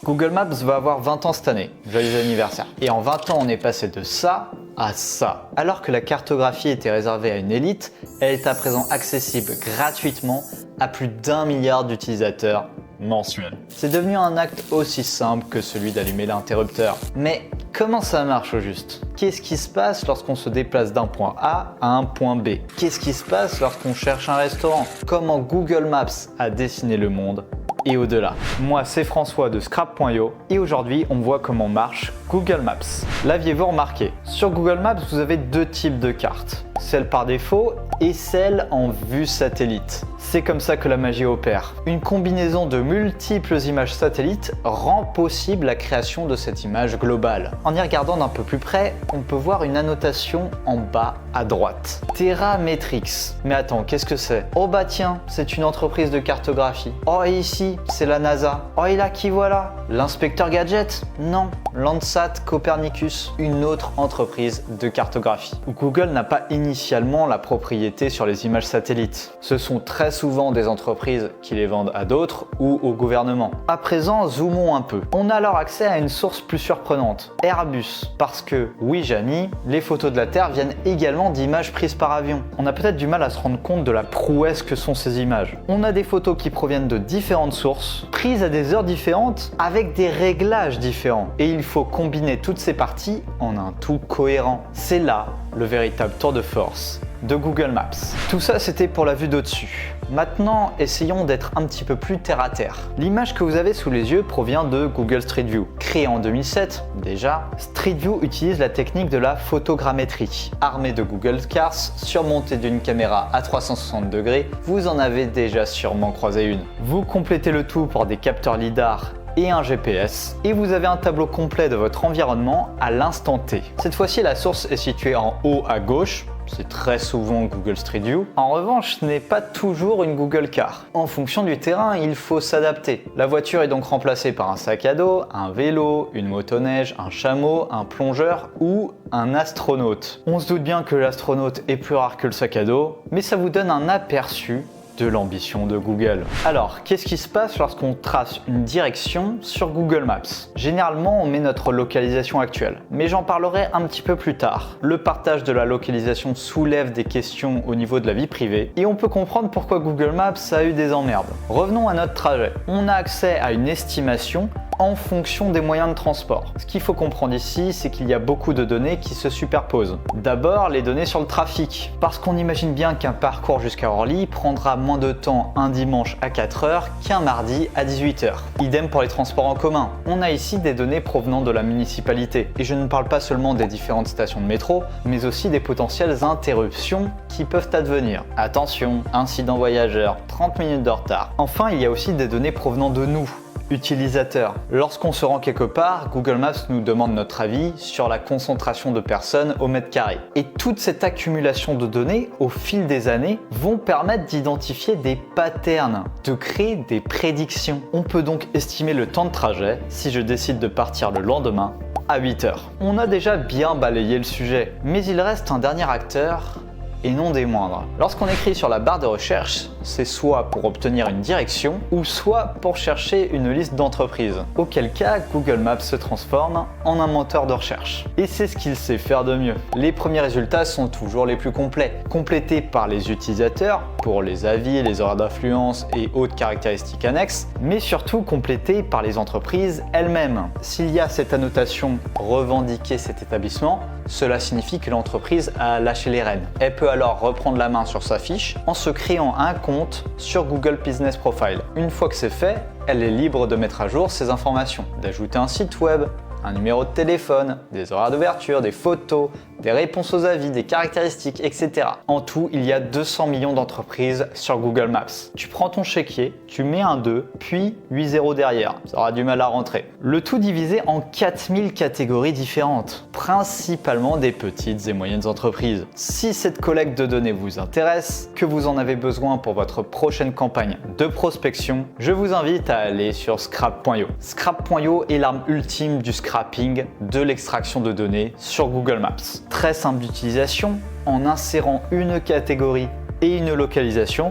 Google Maps va avoir 20 ans cette année, joyeux anniversaire. Et en 20 ans, on est passé de ça à ça. Alors que la cartographie était réservée à une élite, elle est à présent accessible gratuitement à plus d'1 milliard d'utilisateurs mensuels. C'est devenu un acte aussi simple que celui d'allumer l'interrupteur. Mais comment ça marche au juste? Qu'est-ce qui se passe lorsqu'on se déplace d'un point A à un point B? Qu'est-ce qui se passe lorsqu'on cherche un restaurant? Comment Google Maps a dessiné le monde et au-delà. Moi, c'est François de Scrap.io et aujourd'hui, on voit comment marche Google Maps. L'aviez-vous remarqué? Sur Google Maps, vous avez deux types de cartes. Celle par défaut et celle en vue satellite. C'est comme ça que la magie opère. Une combinaison de multiples images satellites rend possible la création de cette image globale. En y regardant d'un peu plus près, on peut voir une annotation en bas à droite. Terametrix. Mais attends, qu'est-ce que c'est? Oh bah tiens, c'est une entreprise de cartographie. Oh et ici, c'est la NASA. Oh et là, qui voilà? L'inspecteur Gadget? Non. Landsat Copernicus, une autre entreprise de cartographie. Google n'a pas initialement la propriété sur les images satellites. Ce sont très souvent des entreprises qui les vendent à d'autres ou au gouvernement. À présent, zoomons un peu. On a alors accès à une source plus surprenante, Airbus. Parce que, oui Jamy, les photos de la Terre viennent également d'images prises par avion. On a peut-être du mal à se rendre compte de la prouesse que sont ces images. On a des photos qui proviennent de différentes sources, prises à des heures différentes, avec des réglages différents. Et il faut combiner toutes ces parties en un tout cohérent. C'est là le véritable tour de force de Google Maps. Tout ça, c'était pour la vue d'au-dessus. Maintenant, essayons d'être un petit peu plus terre à terre. L'image que vous avez sous les yeux provient de Google Street View. Créé en 2007, déjà, Street View utilise la technique de la photogrammétrie. Armé de Google Cars, surmonté d'une caméra à 360 degrés, vous en avez déjà sûrement croisé une. Vous complétez le tout par des capteurs LiDAR et un GPS, et vous avez un tableau complet de votre environnement à l'instant T. Cette fois-ci, la source est située en haut à gauche. C'est très souvent Google Street View. En revanche, ce n'est pas toujours une Google Car. En fonction du terrain, il faut s'adapter. La voiture est donc remplacée par un sac à dos, un vélo, une motoneige, un chameau, un plongeur ou un astronaute. On se doute bien que l'astronaute est plus rare que le sac à dos, mais ça vous donne un aperçu de l'ambition de Google. Alors, qu'est-ce qui se passe lorsqu'on trace une direction sur Google Maps? Généralement, on met notre localisation actuelle, mais j'en parlerai un petit peu plus tard. Le partage de la localisation soulève des questions au niveau de la vie privée, et on peut comprendre pourquoi Google Maps a eu des emmerdes. Revenons à notre trajet. On a accès à une estimation en fonction des moyens de transport. Ce qu'il faut comprendre ici, c'est qu'il y a beaucoup de données qui se superposent. D'abord, les données sur le trafic, parce qu'on imagine bien qu'un parcours jusqu'à Orly prendra moins de temps un dimanche à 4 h qu'un mardi à 18 h. Idem pour les transports en commun. On a ici des données provenant de la municipalité. Et je ne parle pas seulement des différentes stations de métro, mais aussi des potentielles interruptions qui peuvent advenir. Attention, incident voyageur, 30 minutes de retard. Enfin, il y a aussi des données provenant de nous, utilisateurs. Lorsqu'on se rend quelque part, Google Maps nous demande notre avis sur la concentration de personnes au mètre carré. Et toute cette accumulation de données, au fil des années, vont permettre d'identifier des patterns, de créer des prédictions. On peut donc estimer le temps de trajet si je décide de partir le lendemain à 8 h. On a déjà bien balayé le sujet, mais il reste un dernier acteur, et non des moindres. Lorsqu'on écrit sur la barre de recherche, c'est soit pour obtenir une direction ou soit pour chercher une liste d'entreprises. Auquel cas, Google Maps se transforme en un moteur de recherche. Et c'est ce qu'il sait faire de mieux. Les premiers résultats sont toujours les plus complets, complétés par les utilisateurs pour les avis, les horaires d'affluence et autres caractéristiques annexes, mais surtout complétés par les entreprises elles-mêmes. S'il y a cette annotation « revendiquer cet établissement », cela signifie que l'entreprise a lâché les rênes. Elle peut alors reprendre la main sur sa fiche en se créant un compte sur Google Business Profile. Une fois que c'est fait, elle est libre de mettre à jour ses informations, d'ajouter un site web, un numéro de téléphone, des horaires d'ouverture, des photos, des réponses aux avis, des caractéristiques, etc. En tout, il y a 200 millions d'entreprises sur Google Maps. Tu prends ton chéquier, tu mets un 2, puis 8 zéros derrière. Ça aura du mal à rentrer. Le tout divisé en 4000 catégories différentes, principalement des petites et moyennes entreprises. Si cette collecte de données vous intéresse, que vous en avez besoin pour votre prochaine campagne de prospection, je vous invite à aller sur Scrap.io. Scrap.io est l'arme ultime du scrapping, de l'extraction de données sur Google Maps. Très simple d'utilisation, en insérant une catégorie et une localisation,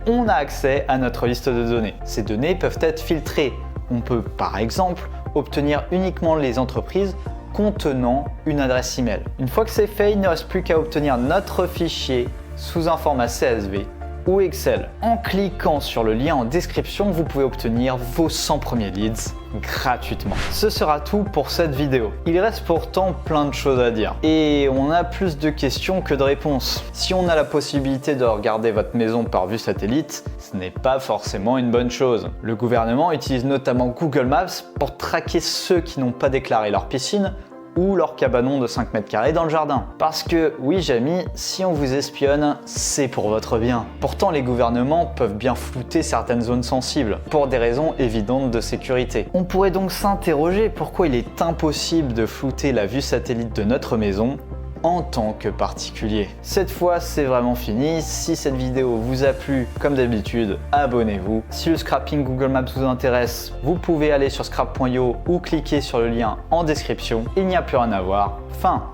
on a accès à notre liste de données. Ces données peuvent être filtrées On peut par exemple obtenir uniquement les entreprises contenant une adresse email. Une fois que c'est fait, il ne reste plus qu'à obtenir notre fichier sous un format CSV ou Excel. En cliquant sur le lien en description, vous pouvez obtenir vos 100 premiers leads gratuitement. Ce sera tout pour cette vidéo. Il reste pourtant plein de choses à dire et on a plus de questions que de réponses. Si on a la possibilité de regarder votre maison par vue satellite, ce n'est pas forcément une bonne chose. Le gouvernement utilise notamment Google Maps pour traquer ceux qui n'ont pas déclaré leur piscine ou leur cabanon de 5 mètres carrés dans le jardin. Parce que, oui Jamy, si on vous espionne, c'est pour votre bien. Pourtant, les gouvernements peuvent bien flouter certaines zones sensibles, pour des raisons évidentes de sécurité. On pourrait donc s'interroger pourquoi il est impossible de flouter la vue satellite de notre maison en tant que particulier. Cette fois, c'est vraiment fini. Si cette vidéo vous a plu, comme d'habitude, abonnez-vous. Si le scrapping Google Maps vous intéresse, vous pouvez aller sur scrap.io ou cliquer sur le lien en description. Il n'y a plus rien à voir. Fin.